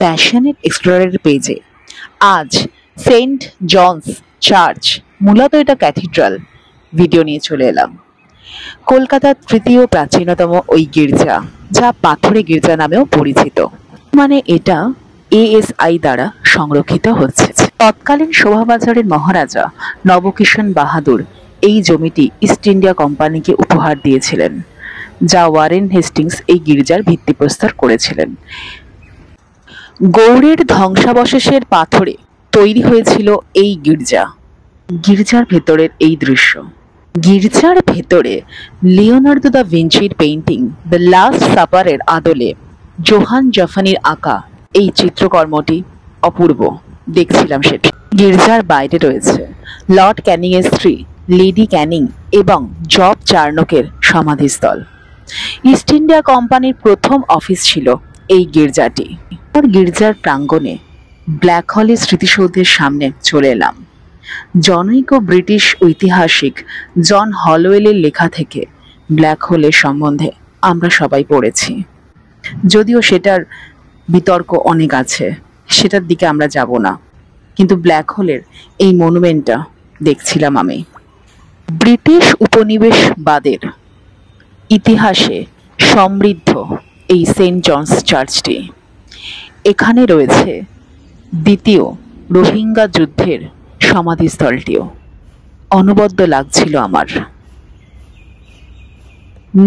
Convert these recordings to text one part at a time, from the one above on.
Passionate এক্সপ্লোরারের পেজে আজ Saint Johns church, মূলত এটা ক্যাথিড্রাল, ভিডিও নিয়ে চলে এলাম। কলকাতার তৃতীয় প্রাচীনতম ওই গির্জা, যা পাথুরে গির্জা নামেও পরিচিত, মানে এটা এএসআই দ্বারা সংরক্ষিত হচ্ছে। তৎকালীন শোভাবাজারের মহারাজা নবকিষণ বাহাদুর এই জমিটি ইস্ট ইন্ডিয়া কোম্পানিকে উপহার দিয়েছিলেন, যা ওয়ারেন হেস্টিংস এই গির্জার ভিত্তিপ্রস্তর করেছিলেন। গৌড়ের ধ্বংসাবশেষের পাথরে তৈরি হয়েছিল এই গির্জা। গির্জার ভেতরের এই দৃশ্য। গির্জার ভেতরে লিওনার্দো দা ভিঞ্চির পেইন্টিং দ্য লাস্ট সাপারের আদলে জোহান জাফানির আঁকা এই চিত্রকর্মটি অপূর্ব, দেখছিলাম সেটি। গির্জার বাইরে রয়েছে লর্ড ক্যানিং এর স্ত্রী লেডি ক্যানিং এবং জব চার্নকের সমাধিস্থল। ইস্ট ইন্ডিয়া কোম্পানির প্রথম অফিস ছিল এই গির্জাটি। গির্জার প্রাঙ্গণে ব্ল্যাক হলের স্মৃতিসৌধের সামনে চলে এলাম। জনৈক ব্রিটিশ ঐতিহাসিক জন হলওয়েলের লেখা থেকে ব্ল্যাক হোলের সম্বন্ধে আমরা সবাই পড়েছি, যদিও সেটার বিতর্ক অনেক আছে, সেটার দিকে আমরা যাব না। কিন্তু ব্ল্যাক হোলের এই মনুমেন্টটা দেখছিলাম আমি। ব্রিটিশ উপনিবেশবাদের ইতিহাসে সমৃদ্ধ এই সেন্ট জনস চার্চটি। এখানে রয়েছে দ্বিতীয় রোহিঙ্গা যুদ্ধের সমাধিস্থলটিও। অনবদ্য লাগছিল আমার।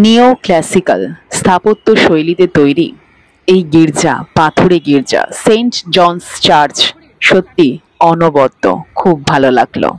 নিও ক্লাসিক্যাল স্থাপত্য শৈলীতে তৈরি এই গির্জা, পাথুরে গির্জা সেন্ট জনস চার্চ, সত্যি অনবদ্য, খুব ভালো লাগলো।